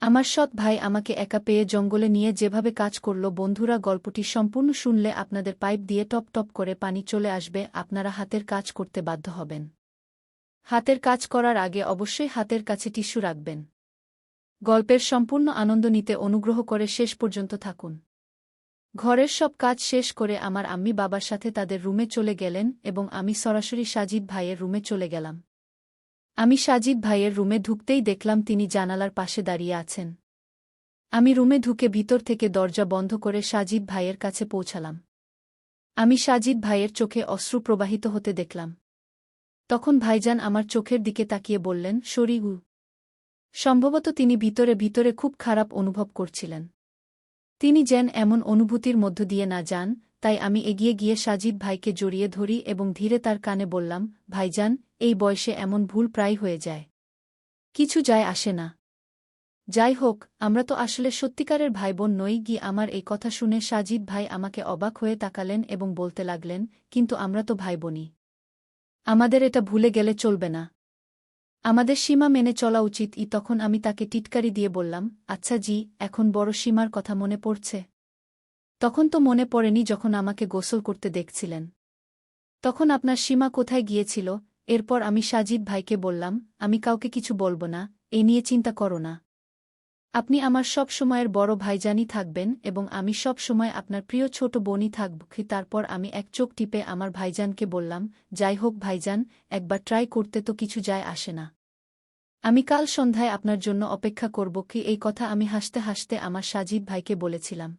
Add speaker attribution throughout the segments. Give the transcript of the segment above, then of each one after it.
Speaker 1: আমার সৎ ভাই আমাকে একা পেয়ে জঙ্গলে নিয়ে যেভাবে কাজ করল। বন্ধুরা, গল্পটি সম্পূর্ণ শুনলে আপনাদের পাইপ দিয়ে টপ টপ করে পানি চলে আসবে। আপনারা হাতের কাজ করতে বাধ্য হবেন। হাতের কাজ করার আগে অবশ্যই হাতের কাছে টিস্যু রাখবেন। গল্পের সম্পূর্ণ আনন্দ নিতে অনুগ্রহ করে শেষ পর্যন্ত থাকুন। ঘরের সব কাজ শেষ করে আমার আম্মি বাবার সাথে তাদের রুমে চলে গেলেন এবং আমি সরাসরি সাজিদ ভাইয়ের রুমে চলে গেলাম। আমি সাজিদ ভাইয়ের রুমে ঢুকতেই দেখলাম তিনি জানালার পাশে দাঁড়িয়ে আছেন। আমি রুমে ঢুকে ভিতর থেকে দরজা বন্ধ করে সাজিদ ভাইয়ের কাছে পৌঁছালাম। আমি সাজিদ ভাইয়ের চোখে অশ্রু প্রবাহিত হতে দেখলাম। তখন ভাইজান আমার চোখের দিকে তাকিয়ে বললেন, শরীউ। সম্ভবত তিনি ভিতরে ভিতরে খুব খারাপ অনুভব করছিলেন। তিনি যেন এমন অনুভূতির মধ্য দিয়ে না যান, তাই আমি এগিয়ে গিয়ে সাজিদ ভাইকে জড়িয়ে ধরি এবং ধীরে তার কানে বললাম, ভাইজান, এই বয়সে এমন ভুল প্রায় হয়ে যায়। কিছু যায় আসে না। যাই হোক, আমরা তো আসলে সত্যিকারের ভাইবোন নই। আমার এই কথা শুনে সাজিদ ভাই আমাকে অবাক হয়ে তাকালেন এবং বলতে লাগলেন, কিন্তু আমরা তো ভাইবোনই। আমাদের এটা ভুলে গেলে চলবে না। আমাদের সীমা মেনে চলা উচিত। তখন আমি তাকে টিটকারি দিয়ে বললাম, আচ্ছা জি, এখন বড় সীমার কথা মনে পড়ছে। তখন তো মনে পড়েনি যখন আমাকে গোসল করতে দেখছিলেন। তখন আপনার সীমা কোথায় গিয়েছিল? এরপর আমি সাজিদ ভাইকে বললাম, আমি কাউকে কিছু বলব না, এ নিয়ে চিন্তা করো না। আপনি আমার সব সময়ের বড় ভাইজানই থাকবেন এবং আমি সব সময় আপনার প্রিয় ছোট বোনই থাকব। তারপর আমি এক চোখ টিপে আমার ভাইজানকে বললাম, যাই হোক ভাইজান, একবার ট্রাই করতে তো কিছু যায় আসে না। আমি কাল সন্ধ্যায় আপনার জন্য অপেক্ষা করব। এই কথা আমি হাসতে হাসতে আমার সাজিদ ভাইকে বলেছিলাম।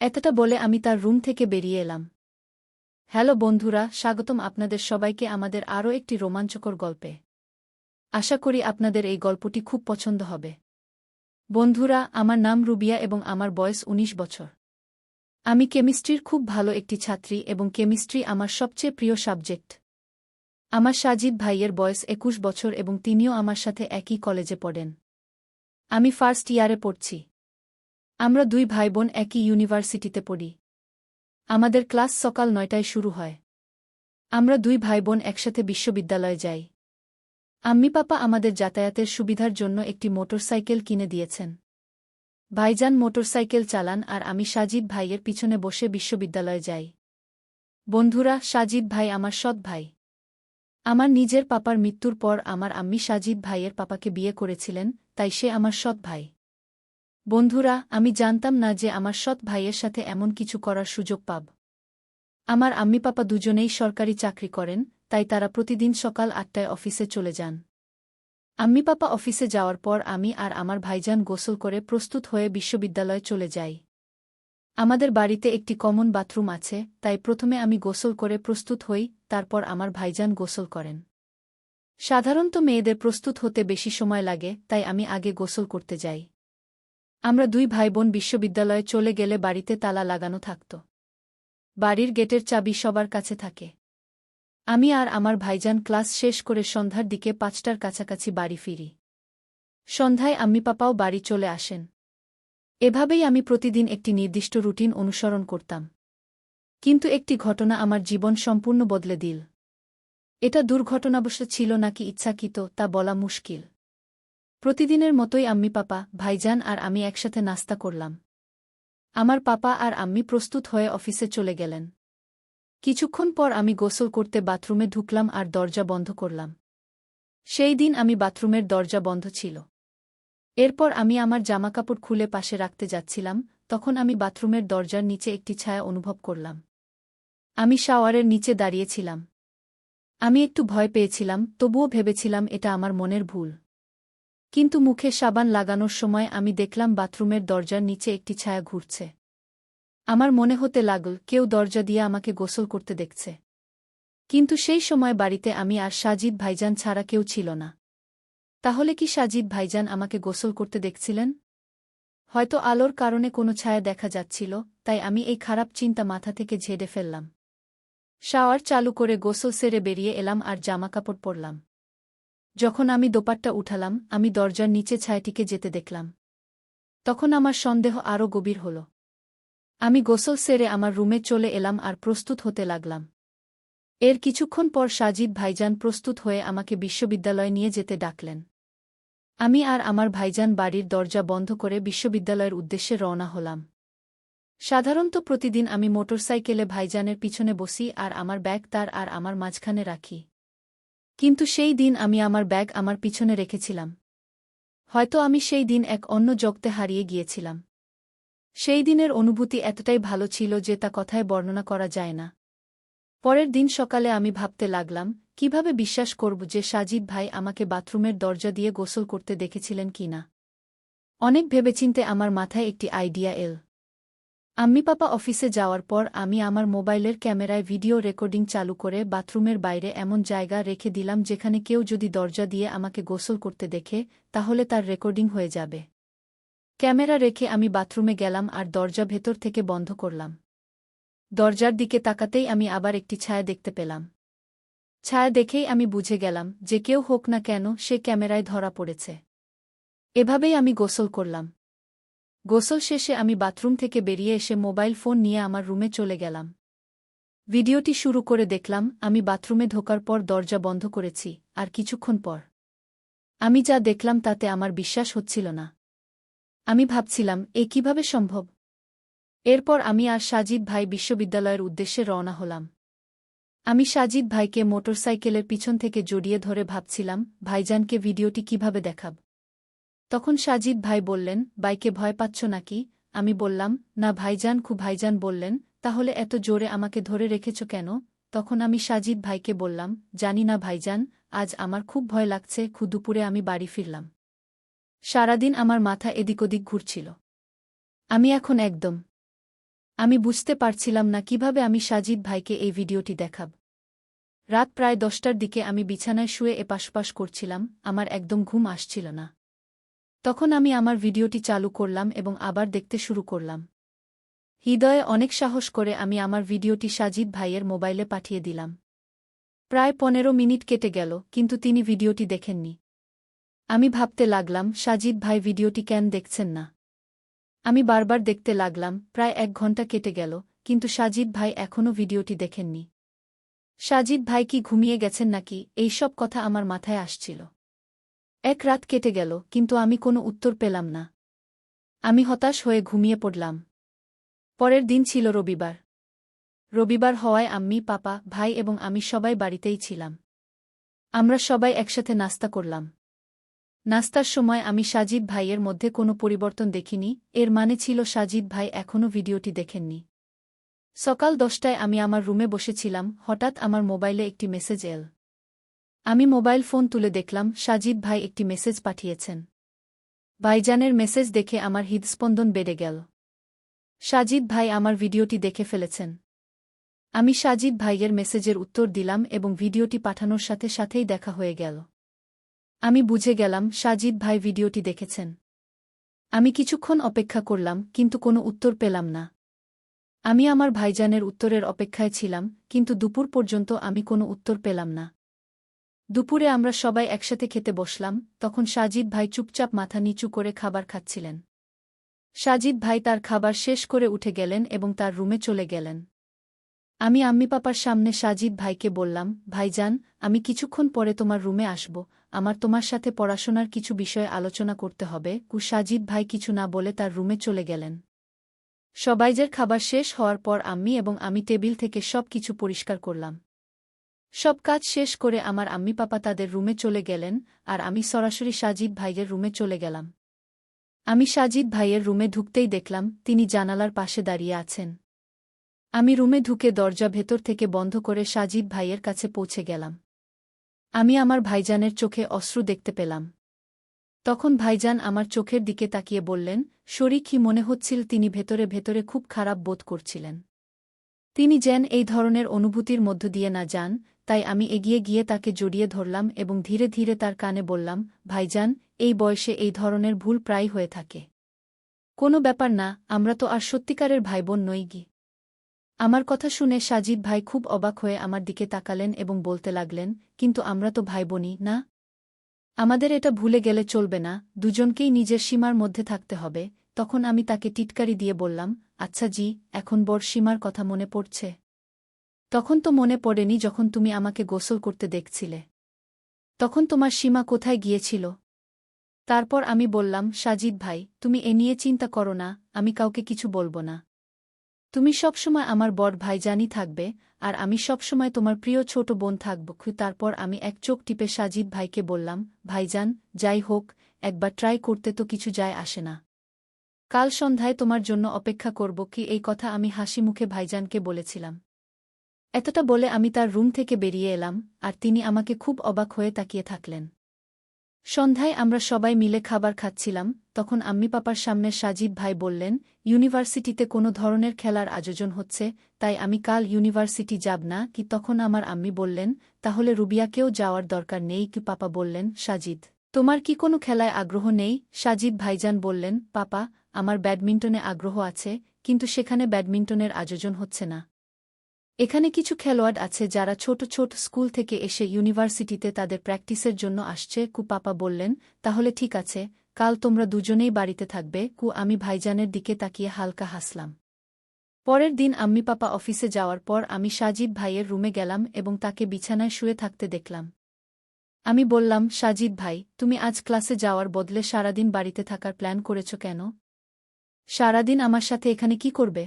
Speaker 1: এতটা বলে আমি তার রুম থেকে বেরিয়ে এলাম। হ্যালো বন্ধুরা, স্বাগতম আপনাদের সবাইকে আমাদের আরও একটি রোমাঞ্চকর গল্পে। আশা করি আপনাদের এই গল্পটি খুব পছন্দ হবে। বন্ধুরা, আমার নাম রুবিয়া এবং আমার বয়স ১৯ বছর। আমি কেমিস্ট্রির খুব ভালো একটি ছাত্রী এবং কেমিস্ট্রি আমার সবচেয়ে প্রিয় সাবজেক্ট। আমার সাজিদ ভাইয়ের বয়স ২১ বছর এবং তিনিও আমার সাথে একই কলেজে পড়েন। আমি ফার্স্ট ইয়ারে পড়ছি। আমরা দুই ভাইবোন একই ইউনিভার্সিটিতে পড়ি। আমাদের ক্লাস সকাল ৯টায় শুরু হয়। আমরা দুই ভাইবোন একসাথে বিশ্ববিদ্যালয়ে যাই। আম্মি পাপা আমাদের যাতায়াতের সুবিধার জন্য একটি মোটরসাইকেল কিনে দিয়েছেন। ভাইজান মোটরসাইকেল চালান আর আমি সাজিদ ভাইয়ের পিছনে বসে বিশ্ববিদ্যালয়ে যাই। বন্ধুরা, সাজিদ ভাই আমার সৎ ভাই। আমার নিজের পাপার মৃত্যুর পর আমার আম্মি সাজিদ ভাইয়ের পাপাকে বিয়ে করেছিলেন, তাই সে আমার সৎ ভাই। বন্ধুরা, আমি জানতাম না যে আমার সৎ ভাইয়ের সাথে এমন কিছু করার সুযোগ পাব। আমার আম্মি পাপা দুজনেই সরকারি চাকরি করেন, তাই তারা প্রতিদিন সকাল ৮টায় অফিসে চলে যান। আম্মি পাপা অফিসে যাওয়ার পর আমি আর আমার ভাইজান গোসল করে প্রস্তুত হয়ে বিশ্ববিদ্যালয়ে চলে যাই। আমাদের বাড়িতে একটি কমন বাথরুম আছে, তাই প্রথমে আমি গোসল করে প্রস্তুত হই, তারপর আমার ভাইজান গোসল করেন। সাধারণত মেয়েদের প্রস্তুত হতে বেশি সময় লাগে, তাই আমি আগে গোসল করতে যাই। আমরা দুই ভাইবোন বিশ্ববিদ্যালয়ে চলে গেলে বাড়িতে তালা লাগানো থাকত। বাড়ির গেটের চাবি সবার কাছে থাকে। আমি আর আমার ভাইজান ক্লাস শেষ করে সন্ধ্যার দিকে ৫টার কাছাকাছি বাড়ি ফিরি। সন্ধ্যায় আম্মি পাপাও বাড়ি চলে আসেন। এভাবেই আমি প্রতিদিন একটি নির্দিষ্ট রুটিন অনুসরণ করতাম। কিন্তু একটি ঘটনা আমার জীবন সম্পূর্ণ বদলে দিল। এটা দুর্ঘটনাবশ ছিল নাকি ইচ্ছাকৃত তা বলা মুশকিল। প্রতিদিনের মতোই আম্মি পাপা, ভাইজান আর আমি একসাথে নাস্তা করলাম। আমার পাপা আর আম্মি প্রস্তুত হয়ে অফিসে চলে গেলেন। কিছুক্ষণ পর আমি গোসল করতে বাথরুমে ঢুকলাম আর দরজা বন্ধ করলাম। সেই দিন আমি বাথরুমের দরজা বন্ধ ছিল। এরপর আমি আমার জামাকাপড় খুলে পাশে রাখতে যাচ্ছিলাম, তখন আমি বাথরুমের দরজার নিচে একটি ছায়া অনুভব করলাম। আমি শাওয়ারের নিচে দাঁড়িয়েছিলাম। আমি একটু ভয় পেয়েছিলাম, তবুও ভেবেছিলাম এটা আমার মনের ভুল। কিন্তু মুখে সাবান লাগানোর সময় আমি দেখলাম বাথরুমের দরজার নিচে একটি ছায়া ঘুরছে। আমার মনে হতে লাগল কেউ দরজা দিয়ে আমাকে গোসল করতে দেখছে। কিন্তু সেই সময় বাড়িতে আমি আর সাজিদ ভাইজান ছাড়া কেউ ছিল না। তাহলে কি সাজিদ ভাইজান আমাকে গোসল করতে দেখছিলেন? হয়তো আলোর কারণে কোনো ছায়া দেখা যাচ্ছিল, তাই আমি এই খারাপ চিন্তা মাথা থেকে ঝেড়ে ফেললাম। শাওয়ার চালু করে গোসল সেরে বেরিয়ে এলাম আর জামাকাপড় পরলাম। যখন আমি দোপাট্টা উঠালাম, আমি দরজার নিচে ছায়াটিকে যেতে দেখলাম। তখন আমার সন্দেহ আরও গভীর হল। আমি গোসল সেরে আমার রুমে চলে এলাম আর প্রস্তুত হতে লাগলাম। এর কিছুক্ষণ পর সাজিদ ভাইজান প্রস্তুত হয়ে আমাকে বিশ্ববিদ্যালয়ে নিয়ে যেতে ডাকলেন। আমি আর আমার ভাইজান বাড়ির দরজা বন্ধ করে বিশ্ববিদ্যালয়ের উদ্দেশ্যে রওনা হলাম। সাধারণত প্রতিদিন আমি মোটরসাইকেলে ভাইজানের পিছনে বসি আর আমার ব্যাগ তার আর আমার মাঝখানে রাখি। কিন্তু সেই দিন আমি আমার ব্যাগ আমার পিছনে রেখেছিলাম। হয়তো আমি সেই দিন এক অন্য জগতে হারিয়ে গিয়েছিলাম। সেই দিনের অনুভূতি এতটাই ভালো ছিল যে তা কথায় বর্ণনা করা যায় না। পরের দিন সকালে আমি ভাবতে লাগলাম, কিভাবে বিশ্বাস করব যে সাজিদ ভাই আমাকে বাথরুমের দরজা দিয়ে গোসল করতে দেখেছিলেন কিনা। অনেক ভেবেচিন্তে আমার মাথায় একটি আইডিয়া এল। আম্মি পাপা অফিসে যাওয়ার পর আমি আমার মোবাইলের ক্যামেরায় ভিডিও রেকর্ডিং চালু করে বাথরুমের বাইরে এমন জায়গা রেখে দিলাম যেখানে কেউ যদি দরজা দিয়ে আমাকে গোসল করতে দেখে তাহলে তার রেকর্ডিং হয়ে যাবে। ক্যামেরা রেখে আমি বাথরুমে গেলাম আর দরজা ভেতর থেকে বন্ধ করলাম। দরজার দিকে তাকাতেই আমি আবার একটি ছায়া দেখতে পেলাম। ছায়া দেখেই আমি বুঝে গেলাম যে কেউ হোক না কেন সে ক্যামেরায় ধরা পড়েছে। এভাবেই আমি গোসল করলাম। গোসল শেষে আমি বাথরুম থেকে বেরিয়ে এসে মোবাইল ফোন নিয়ে আমার রুমে চলে গেলাম। ভিডিওটি শুরু করে দেখলাম আমি বাথরুমে ঢোকার পর দরজা বন্ধ করেছি, আর কিছুক্ষণ পর আমি যা দেখলাম তাতে আমার বিশ্বাস হচ্ছিল না। আমি ভাবছিলাম এ কিভাবে সম্ভব। এরপর আমি আর সাজিদ ভাই বিশ্ববিদ্যালয়ের উদ্দেশ্যে রওনা হলাম। আমি সাজিদ ভাইকে মোটরসাইকেলের পিছন থেকে জড়িয়ে ধরে ভাবছিলাম ভাইজানকে ভিডিওটি কিভাবে দেখাব। তখন সাজিদ ভাই বললেন, বাইকে ভয় পাচ্ছ নাকি? আমি বললাম, না ভাইজান। ভাইজান বললেন, তাহলে এত জোরে আমাকে ধরে রেখেছ কেন? তখন আমি সাজিদ ভাইকে বললাম, জানি না ভাইজান, আজ আমার খুব ভয় লাগছে। দুপুরে আমি বাড়ি ফিরলাম। সারাদিন আমার মাথা এদিক ওদিক ঘুরছিল। আমি এখন একদম আমি বুঝতে পারছিলাম না কিভাবে আমি সাজিদ ভাইকে এই ভিডিওটি দেখাব। রাত প্রায় 10টার দিকে আমি বিছানায় শুয়ে এপাশপাশ করছিলাম, আমার একদম ঘুম আসছিল না। তখন আমি আমার ভিডিওটি চালু করলাম এবং আবার দেখতে শুরু করলাম। হৃদয়ে অনেক সাহস করে আমি আমার ভিডিওটি সাজিদ ভাইয়ের মোবাইলে পাঠিয়ে দিলাম। প্রায় 15 মিনিট কেটে গেল, কিন্তু তিনি ভিডিওটি দেখেননি। আমি ভাবতে লাগলাম সাজিদ ভাই ভিডিওটি কেন দেখছেন না। আমি বারবার দেখতে লাগলাম, প্রায় 1 ঘন্টা কেটে গেল, কিন্তু সাজিদ ভাই এখনও ভিডিওটি দেখেননি। সাজিদ ভাই কি ঘুমিয়ে গেছেন নাকি, এই সব কথা আমার মাথায় আসছিল। এক রাত কেটে গেল, কিন্তু আমি কোনো উত্তর পেলাম না। আমি হতাশ হয়ে ঘুমিয়ে পড়লাম। পরের দিন ছিল রবিবার। রবিবার হওয়ায় আম্মি, পাপা, ভাই এবং আমি সবাই বাড়িতেই ছিলাম। আমরা সবাই একসাথে নাস্তা করলাম। নাস্তার সময় আমি সাজিদ ভাইয়ের মধ্যে কোনো পরিবর্তন দেখিনি, এর মানে ছিল সাজিদ ভাই এখনও ভিডিওটি দেখেননি। সকাল 10টায় আমি আমার রুমে বসেছিলাম, হঠাৎ আমার মোবাইলে একটি মেসেজ এল। আমি মোবাইল ফোন তুলে দেখলাম সাজিদ ভাই একটি মেসেজ পাঠিয়েছেন। ভাইজানের মেসেজ দেখে আমার হৃদস্পন্দন বেড়ে গেল। সাজিদ ভাই আমার ভিডিওটি দেখে ফেলেছেন। আমি সাজিদ ভাইয়ের মেসেজের উত্তর দিলাম এবং ভিডিওটি পাঠানোর সাথে সাথেই দেখা হয়ে গেল। আমি বুঝে গেলাম সাজিদ ভাই ভিডিওটি দেখেছেন। আমি কিছুক্ষণ অপেক্ষা করলাম, কিন্তু কোনো উত্তর পেলাম না। আমি আমার ভাইজানের উত্তরের অপেক্ষায় ছিলাম, কিন্তু দুপুর পর্যন্ত আমি কোনো উত্তর পেলাম না। দুপুরে আমরা সবাই একসাথে খেতে বসলাম, তখন সাজিদ ভাই চুপচাপ মাথা নিচু করে খাবার খাচ্ছিলেন। সাজিদ ভাই তার খাবার শেষ করে উঠে গেলেন এবং তার রুমে চলে গেলেন। আমি আম্মি পাপার সামনে সাজিদ ভাইকে বললাম, ভাইজান, আমি কিছুক্ষণ পরে তোমার রুমে আসব, আমার তোমার সাথে পড়াশোনার কিছু বিষয়ে আলোচনা করতে হবে। সাজিদ ভাই কিছু না বলে তার রুমে চলে গেলেন। সবাইজের খাবার শেষ হওয়ার পর আম্মি এবং আমি টেবিল থেকে সব কিছু পরিষ্কার করলাম। সব কাজ শেষ করে আমার আম্মি পাপা তাদের রুমে চলে গেলেন, আর আমি সরাসরি সাজিদ ভাইয়ের রুমে চলে গেলাম। আমি সাজিদ ভাইয়ের রুমে ঢুকতেই দেখলাম তিনি জানালার পাশে দাঁড়িয়ে আছেন। আমি রুমে ঢুকে দরজা ভেতর থেকে বন্ধ করে সাজিদ ভাইয়ের কাছে পৌঁছে গেলাম। আমি আমার ভাইজানের চোখে অশ্রু দেখতে পেলাম। তখন ভাইজান আমার চোখের দিকে তাকিয়ে বললেন, শরীর কি মনে হচ্ছিল তিনি ভেতরে ভেতরে খুব খারাপ বোধ করছিলেন। তিনি যেন এই ধরনের অনুভূতির মধ্য দিয়ে না যান, তাই আমি এগিয়ে গিয়ে তাকে জড়িয়ে ধরলাম এবং ধীরে ধীরে তার কানে বললাম, ভাইজান, এই বয়সে এই ধরনের ভুল প্রায় হয়ে থাকে। কোনো ব্যাপার না, আমরা তো আর সত্যিকারের ভাইবোন নই গি। আমার কথা শুনে সাজিদ ভাই খুব অবাক হয়ে আমার দিকে তাকালেন এবং বলতে লাগলেন, কিন্তু আমরা তো ভাইবোনই না। আমাদের এটা ভুলে গেলে চলবে না, দুজনকেই নিজের সীমার মধ্যে থাকতে হবে। তখন আমি তাকে টিটকারি দিয়ে বললাম, আচ্ছা জি, এখন বড় সীমার কথা মনে পড়ছে। তখন তো মনে পড়েনি যখন তুমি আমাকে গোসল করতে দেখছিলে। তখন তোমার সীমা কোথায় গিয়েছিল? তারপর আমি বললাম, সাজিদ ভাই, তুমি এ নিয়ে চিন্তা করো না, আমি কাউকে কিছু বলবো না। তুমি সবসময় আমার বড় ভাইজানই থাকবে, আর আমি সবসময় তোমার প্রিয় ছোট বোন থাকব। তারপর আমি এক চোখ টিপে সাজিদ ভাইকে বললাম, ভাইজান, যাই হোক, একবার ট্রাই করতে তো কিছু যায় আসে না। কাল সন্ধ্যায় তোমার জন্য অপেক্ষা করব। এই কথা আমি হাসি মুখে ভাইজানকে বলেছিলাম। এতটা বলে আমি তার রুম থেকে বেরিয়ে এলাম, আর তিনি আমাকে খুব অবাক হয়ে তাকিয়ে থাকলেন। সন্ধ্যায় আমরা সবাই মিলে খাবার খাচ্ছিলাম, তখন আম্মি পাপার সামনে সাজিদ ভাই বললেন, ইউনিভার্সিটিতে কোনো ধরনের খেলার আয়োজন হচ্ছে, তাই আমি কাল ইউনিভার্সিটি যাব না। তখন আমার আম্মি বললেন, তাহলে রুবিয়াকেও যাওয়ার দরকার নেই। পাপা বললেন, সাজিদ, তোমার কি কোনো খেলায় আগ্রহ নেই? সাজিদ ভাইজান বললেন, পাপা, আমার ব্যাডমিন্টনে আগ্রহ আছে, কিন্তু সেখানে ব্যাডমিন্টনের আয়োজন হচ্ছে না। এখানে কিছু খেলোয়াড় আছে যারা ছোট ছোট স্কুল থেকে এসে ইউনিভার্সিটিতে তাদের প্র্যাকটিসের জন্য আসছে। পাপা বললেন, তাহলে ঠিক আছে, কাল তোমরা দুজনেই বাড়িতে থাকবে। আমি ভাইজানের দিকে তাকিয়ে হালকা হাসলাম। পরের দিন আম্মি পাপা অফিসে যাওয়ার পর আমি সাজিদ ভাইয়ের রুমে গেলাম এবং তাকে বিছানায় শুয়ে থাকতে দেখলাম। আমি বললাম, সাজিদ ভাই, তুমি আজ ক্লাসে যাওয়ার বদলে সারাদিন বাড়িতে থাকার প্ল্যান করেছ কেন? সারাদিন আমার সাথে এখানে কি করবে?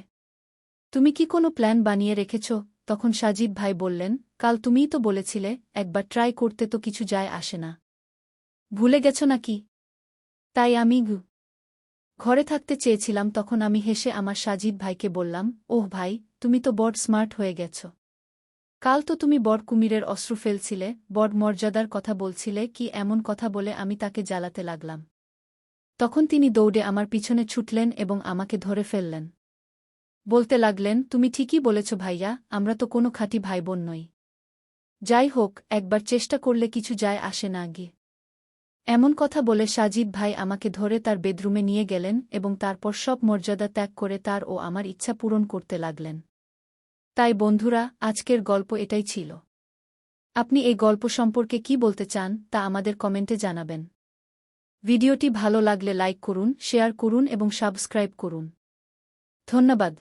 Speaker 1: তুমি কি কোনো প্ল্যান বানিয়ে রেখেছ? তখন সাজিদ ভাই বললেন, কাল তুমিই তো বলেছিলে, একবার ট্রাই করতে তো কিছু যায় আসে না। ভুলে গেছ নাকি? তাই আমি ঘরে থাকতে চেয়েছিলাম। তখন আমি হেসে আমার সাজিদ ভাইকে বললাম, ওহ ভাই, তুমি তো বড় স্মার্ট হয়ে গেছ। কাল তো তুমি বড় কুমিরের অশ্রু ফেলছিলে, বড় মর্যাদার কথা বলছিলে। এমন কথা বলে আমি তাকে জ্বালাতে লাগলাম। তখন তিনি দৌড়ে আমার পিছনে ছুটলেন এবং আমাকে ধরে ফেললেন। বলতে লাগলেন, তুমি ঠিকই বলেছ ভাইয়া, আমরা তো কোনো খাঁটি ভাইবোন নই। যাই হোক, একবার চেষ্টা করলে কিছু যায় আসে না আগে। এমন কথা বলে সাজিদ ভাই আমাকে ধরে তার বেডরুমে নিয়ে গেলেন এবং তারপর সব মর্যাদা ত্যাগ করে তার ও আমার ইচ্ছা পূরণ করতে লাগলেন। তাই বন্ধুরা, আজকের গল্প এটাই ছিল। আপনি এই গল্প সম্পর্কে কি বলতে চান তা আমাদের কমেন্টে জানাবেন। ভিডিওটি ভালো লাগলে লাইক করুন, শেয়ার করুন এবং সাবস্ক্রাইব করুন। ধন্যবাদ।